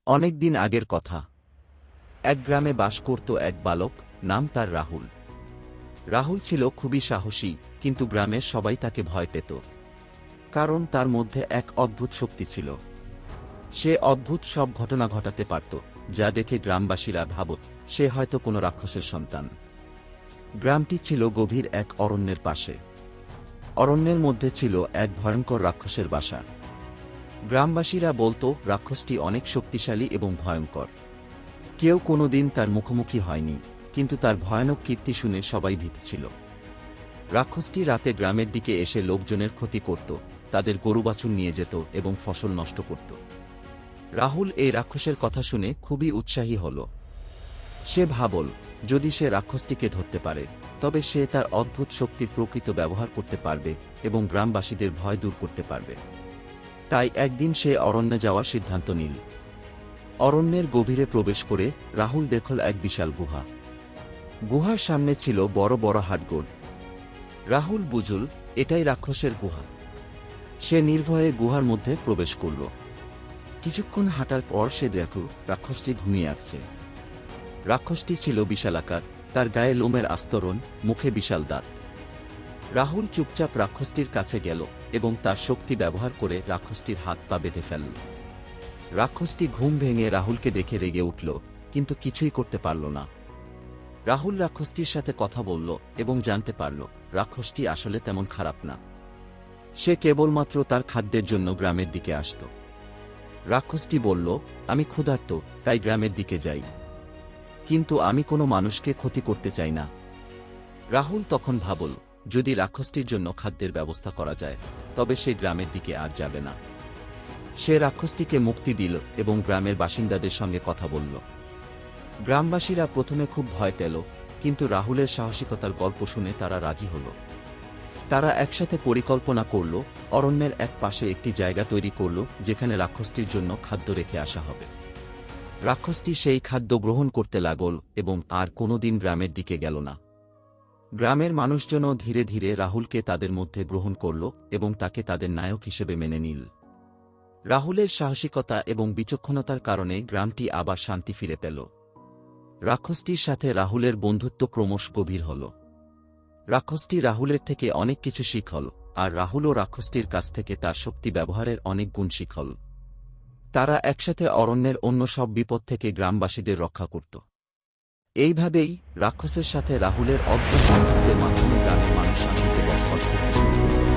অনেক দিন আগের কথা। এক গ্রামে বাস করত এক বালক, নাম তার রাহুল। রাহুল ছিল খুবই সাহসী, কিন্তু গ্রামের সবাই তাকে ভয় পেত। কারণ তার মধ্যে এক অদ্ভুত শক্তি ছিল। সে অদ্ভুত সব ঘটনা ঘটাতে পারত, যা দেখে গ্রামবাসীরা ভাবত সে হয়তো কোনো রাক্ষসের সন্তান। গ্রামটি ছিল গভীর এক অরণ্যের পাশে। অরণ্যের মধ্যে ছিল এক ভয়ঙ্কর রাক্ষসের বাসা। গ্রামবাসীরা বলতো রাক্ষসটি অনেক শক্তিশালী এবং ভয়ঙ্কর। কেউ কোনোদিন তার মুখোমুখি হয়নি, কিন্তু তার ভয়ানক কীর্তি শুনে সবাই ভীত ছিল। রাক্ষসটি রাতে গ্রামের দিকে এসে লোকজনের ক্ষতি করত, তাদের গরুবাছুর নিয়ে যেত এবং ফসল নষ্ট করত। রাহুল এই রাক্ষসের কথা শুনে খুবই উৎসাহী হল। সে ভাবল, যদি সে রাক্ষসটিকে ধরতে পারে, তবে সে তার অদ্ভুত শক্তির প্রকৃত ব্যবহার করতে পারবে এবং গ্রামবাসীদের ভয় দূর করতে পারবে। তাই একদিন সে অরণ্যে যাওয়ার সিদ্ধান্ত নিল। অরণ্যের গভীরে প্রবেশ করে রাহুল দেখল এক বিশাল গুহা। গুহার সামনে ছিল বড় বড় হাডগোড়। রাহুল বুঝল এটাই রাক্ষসের গুহা। সে নির্ভয়ে গুহার মধ্যে প্রবেশ করল। কিছুক্ষণ হাঁটার পর সে দেখল রাক্ষসটি ঘুমিয়ে আছে। রাক্ষসটি ছিল বিশালাকার, তার গায়ে লোমের আস্তরণ, মুখে বিশাল দাঁত। রাহুল চুপচাপ রাক্ষসটির কাছে গেল এবং তার শক্তি ব্যবহার করে রাক্ষসটির হাত পা বেঁধে ফেলল। রাক্ষসটি ঘুম ভেঙে রাহুলকে দেখে রেগে উঠল, কিন্তু কিছুই করতে পারল না। রাহুল রাক্ষসটির সাথে কথা বলল এবং জানতে পারল রাক্ষসটি আসলে তেমন খারাপ না। সে কেবলমাত্র তার খাদ্যের জন্য গ্রামের দিকে আসত। রাক্ষসটি বলল, আমি ক্ষুধার্ত, তাই গ্রামের দিকে যাই, কিন্তু আমি কোনো মানুষকে ক্ষতি করতে চাই না। রাহুল তখন ভাবল, যদি রাক্ষসটির জন্য খাদ্যের ব্যবস্থা করা যায়, তবে সে গ্রামের দিকে আর যাবে না। সে রাক্ষসটিকে মুক্তি দিল এবং গ্রামের বাসিন্দাদের সঙ্গে কথা বলল। গ্রামবাসীরা প্রথমে খুব ভয় পেল, কিন্তু রাহুলের সাহসিকতার গল্প শুনে তারা রাজি হল। তারা একসাথে পরিকল্পনা করল, অরণ্যের এক পাশে একটি জায়গা তৈরি করল যেখানে রাক্ষসটির জন্য খাদ্য রেখে আসা হবে। রাক্ষসটি সেই খাদ্য গ্রহণ করতে লাগল এবং আর কোনোদিন গ্রামের দিকে গেল না। গ্রামের মানুষজনও ধীরে ধীরে রাহুলকে তাদের মধ্যে গ্রহণ করল এবং তাকে তাদের নায়ক হিসেবে মেনে নিল। রাহুলের সাহসিকতা এবং বিচক্ষণতার কারণে গ্রামটি আবার শান্তি ফিরে পেল। রাক্ষসটির সাথে রাহুলের বন্ধুত্ব ক্রমশ গভীর হল। রাক্ষসটি রাহুলের থেকে অনেক কিছু শিখল, আর রাহুলও রাক্ষসটির কাছ থেকে তার শক্তি ব্যবহারের অনেক গুণ শিখল। তারা একসাথে অরণ্যের অন্য সব বিপদ থেকে গ্রামবাসীদের রক্ষা করত। এইভাবেই রাক্ষসের সাথে রাহুলের অদ্ভুত বন্ধুত্বের মাধ্যমে গ্রামের মানুষ শান্তিতে বসবাস করতে শুরু করল।